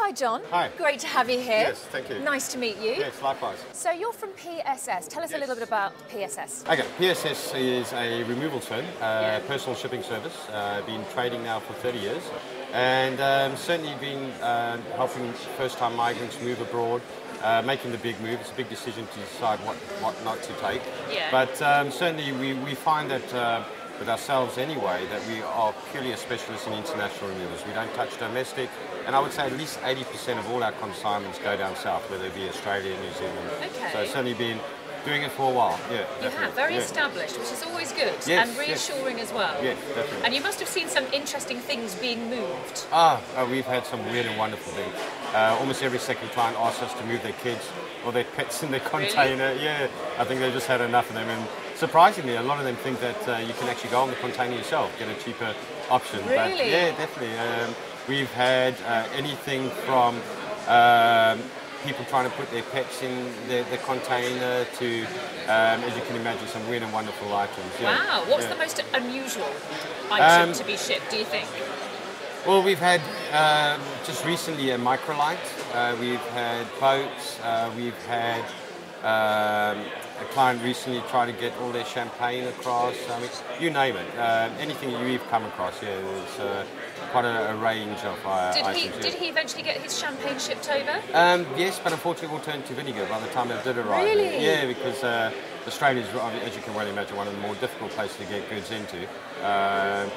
Hi, John. Hi. Great to have you here. Yes, thank you. Nice to meet you. Yes, likewise. So you're from PSS. Tell us a little bit about PSS. Okay, PSS is a removal firm, personal shipping service. Been trading now for 30 years, and certainly been helping first-time migrants move abroad, making the big move. It's a big decision to decide what not to take. Yeah. But certainly we find that with ourselves anyway, that we are purely a specialist in international removals. We don't touch domestic, and I would say at least 80% of all our consignments go down south, whether it be Australia, New Zealand. Okay. So certainly been doing it for a while. Yeah, You have, very established, which is always good, Yes, and reassuring as well. Yes, definitely. And you must have seen some interesting things being moved. We've had some weird and wonderful things. Almost every second client asks us to move their kids or their pets in their container. Really? Yeah, I think they've just had enough of them. And surprisingly, a lot of them think that you can actually go on the container yourself, get a cheaper option. Really? But yeah, definitely. We've had anything from people trying to put their pets in the container to, as you can imagine, some weird and wonderful items. Yeah. Wow, what's the most unusual item to be shipped, do you think? Well, we've had just recently a microlight, we've had boats, we've had a client recently try to get all their champagne across. I mean, you name it, anything you've come across. Yeah, there's quite a range of items. Did he eventually get his champagne shipped over? Yes, but unfortunately it all turned to vinegar by the time it did arrive. Really? Yeah, because Australia is, as you can well imagine, one of the more difficult places to get goods into.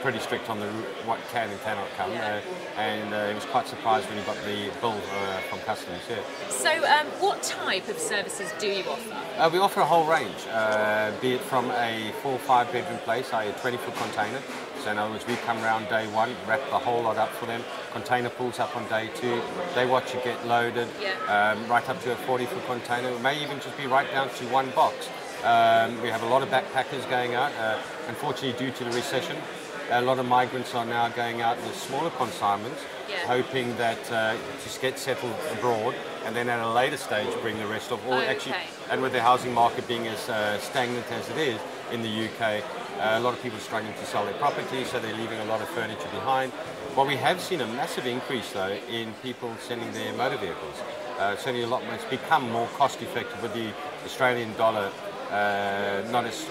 Pretty strict on what can and cannot come, and he was quite surprised when he got the bill from customs. Yeah. So, what type of services do you offer? We offer a whole range, be it from a 4 or 5 bedroom place, i.e. a 20-foot container. So in other words, we come around day one, wrap the whole lot up for them. Container pulls up on day 2. They watch it get loaded, right up to a 40-foot container. It may even just be right down to one box. We have a lot of backpackers going out. Unfortunately, due to the recession, a lot of migrants are now going out with smaller consignments, hoping that just get settled abroad and then at a later stage bring the rest of, and with the housing market being as stagnant as it is in the UK, a lot of people are struggling to sell their property, so they're leaving a lot of furniture behind. What we have seen a massive increase though in people sending their motor vehicles. Certainly a lot more, it's become more cost effective with the Australian dollar not as,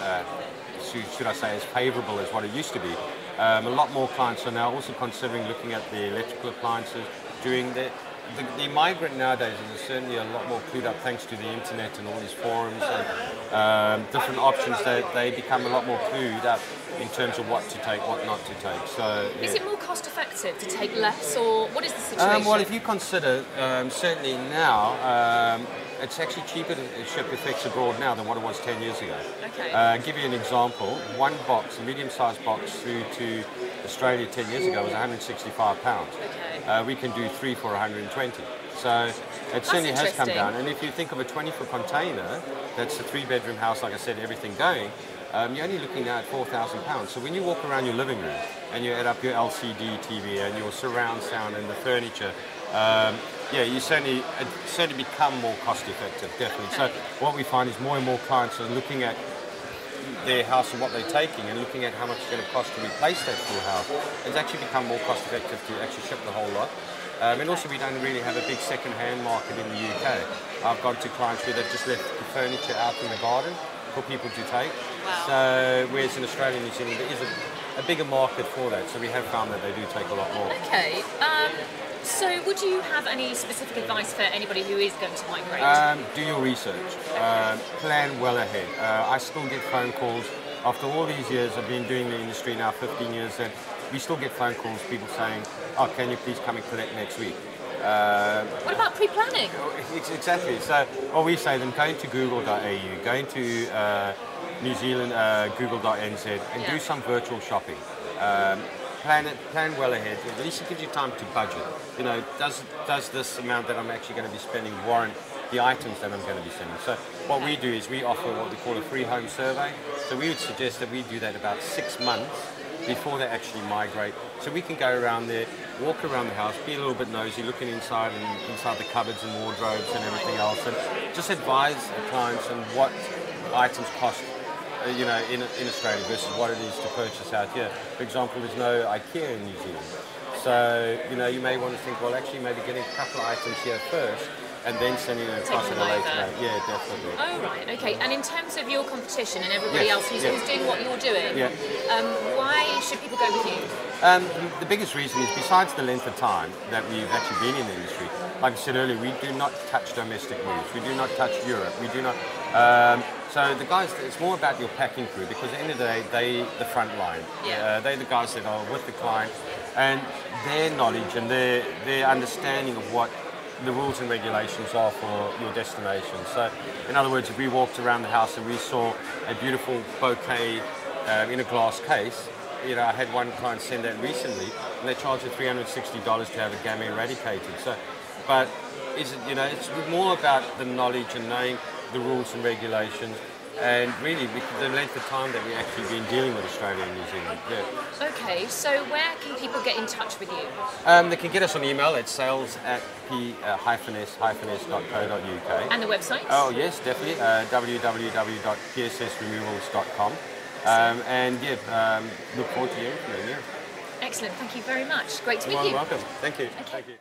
should I say, as favourable as what it used to be. A lot more clients are now also considering looking at the electrical appliances. During the migrant nowadays is certainly a lot more clued up thanks to the internet and all these forums and different options. They become a lot more clued up in terms of what to take, what not to take. So, is it more cost effective to take less, or what is the situation? Well, if you consider, certainly now, it's actually cheaper to ship effects abroad now than what it was 10 years ago. Okay. Give you an example, one box, a medium-sized box through to Australia 10 years ago was £165. Okay. We can do 3 for 120. So it certainly has come down. And if you think of a 20-foot container, that's a 3-bedroom house, like I said, everything going, you're only looking now at £4,000. So when you walk around your living room and you add up your LCD TV and your surround sound and the furniture, you certainly become more cost effective, definitely. Okay. So what we find is more and more clients are looking at their house and what they're taking and looking at how much it's going to cost to replace that full house. It's actually become more cost effective to actually ship the whole lot. And also we don't really have a big second-hand market in the UK. I've gone to clients where they've just left the furniture out in the garden for people to take. Wow. So whereas in Australia and New Zealand there is a bigger market for that, so we have found that they do take a lot more. Okay. So would you have any specific advice for anybody who is going to migrate? Do your research. Plan well ahead. I still get phone calls after all these years. I've been doing the industry now 15 years, and we still get phone calls, people saying, "Oh, can you please come and collect next week?" What about pre-planning? Exactly. So what we say, then go into google.au, go into New Zealand google.nz and do some virtual shopping. Plan well ahead. At least it gives you time to budget. You know, does this amount that I'm actually going to be spending warrant the items that I'm going to be sending? So what we do is we offer what we call a free home survey. So we would suggest that we do that about 6 months before they actually migrate. So we can go around there, walk around the house, be a little bit nosy, looking inside the cupboards and wardrobes and everything else, and just advise the clients on what items cost in Australia versus what it is to purchase out here. For example, there's no IKEA in New Zealand. So, you know, you may want to think, well, actually, maybe getting a couple of items here first, and then sending it across at a later date. Yeah, definitely. Oh, right, okay. And in terms of your competition and everybody else who's doing what you're doing, why should people go with you? The biggest reason is, besides the length of time that we've actually been in the industry, like I said earlier, we do not touch domestic moves. We do not touch Europe. We do not. So the guys, it's more about your packing crew, because at the end of the day, they the front line. They're the guys that are with the client, and their knowledge and their understanding of what the rules and regulations are for your destination. So, in other words, if we walked around the house and we saw a beautiful bouquet in a glass case, you know, I had one client send that recently, and they charged us $360 to have a gamma eradicated. So, but it's more about the knowledge and knowing the rules and regulations, and really the length of time that we've actually been dealing with Australia and New Zealand. Okay, so where can people get in touch with you? They can get us on email at sales@p-s.co.uk. And the website? Oh yes, definitely. www.pssremovals.com. Look forward to hearing from you. Excellent, thank you very much. Great to meet you. You're welcome. Thank you. Okay. Thank you.